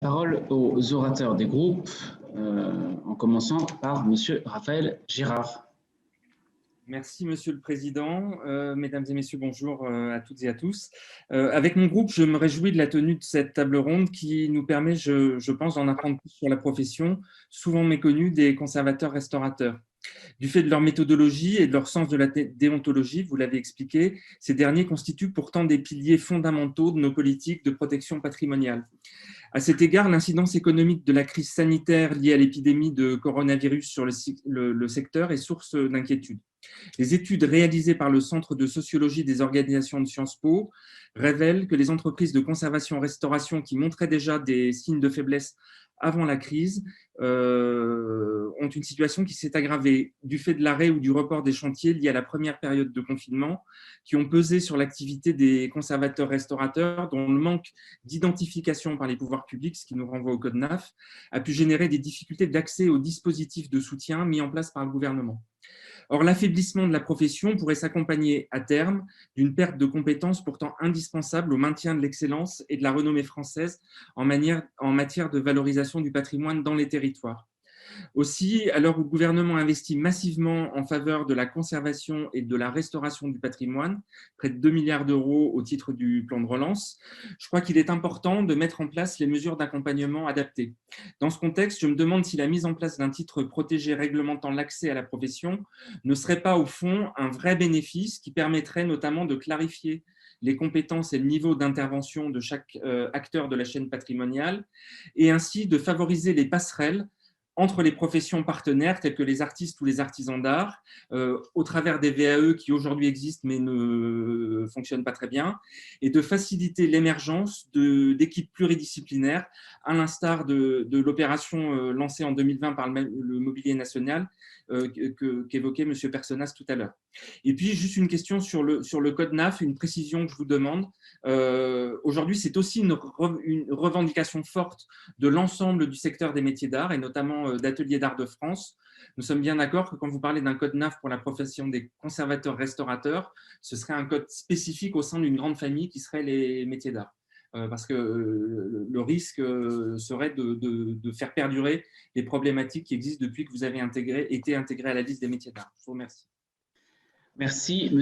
Parole aux orateurs des groupes, en commençant par Monsieur Raphaël Girard. Merci, Monsieur le Président. Mesdames et Messieurs, bonjour à toutes et à tous. Avec mon groupe, je me réjouis de la tenue de cette table ronde qui nous permet, je pense, d'en apprendre plus sur la profession, souvent méconnue des conservateurs-restaurateurs. Du fait de leur méthodologie et de leur sens de la déontologie, vous l'avez expliqué, ces derniers constituent pourtant des piliers fondamentaux de nos politiques de protection patrimoniale. À cet égard, l'incidence économique de la crise sanitaire liée à l'épidémie de coronavirus sur le secteur est source d'inquiétude. Les études réalisées par le Centre de sociologie des organisations de Sciences Po révèlent que les entreprises de conservation-restauration qui montraient déjà des signes de faiblesse avant la crise ont une situation qui s'est aggravée du fait de l'arrêt ou du report des chantiers liés à la première période de confinement, qui ont pesé sur l'activité des conservateurs-restaurateurs, dont le manque d'identification par les pouvoirs publics, ce qui nous renvoie au Code NAF, a pu générer des difficultés d'accès aux dispositifs de soutien mis en place par le gouvernement. Or, l'affaiblissement de la profession pourrait s'accompagner à terme d'une perte de compétences pourtant indispensable au maintien de l'excellence et de la renommée française en matière de valorisation du patrimoine dans les territoires. Aussi, à l'heure où le gouvernement investit massivement en faveur de la conservation et de la restauration du patrimoine, près de 2 milliards d'euros au titre du plan de relance, je crois qu'il est important de mettre en place les mesures d'accompagnement adaptées. Dans ce contexte, je me demande si la mise en place d'un titre protégé réglementant l'accès à la profession ne serait pas au fond un vrai bénéfice qui permettrait notamment de clarifier les compétences et le niveau d'intervention de chaque acteur de la chaîne patrimoniale et ainsi de favoriser les passerelles entre les professions partenaires telles que les artistes ou les artisans d'art, au travers des VAE qui aujourd'hui existent mais ne fonctionnent pas très bien, et de faciliter l'émergence d'équipes pluridisciplinaires, à l'instar de l'opération lancée en 2020 par le Mobilier National, qu'évoquait M. Personnaz tout à l'heure. Et puis, juste une question sur le Code NAF, une précision que je vous demande. Aujourd'hui, c'est aussi une revendication forte de l'ensemble du secteur des métiers d'art, et notamment d'Ateliers d'Art de France. Nous sommes bien d'accord que quand vous parlez d'un code NAF pour la profession des conservateurs-restaurateurs, ce serait un code spécifique au sein d'une grande famille qui serait les métiers d'art. Parce que le risque serait de faire perdurer les problématiques qui existent depuis que vous avez été intégré à la liste des métiers d'art. Je vous remercie. Merci, Monsieur.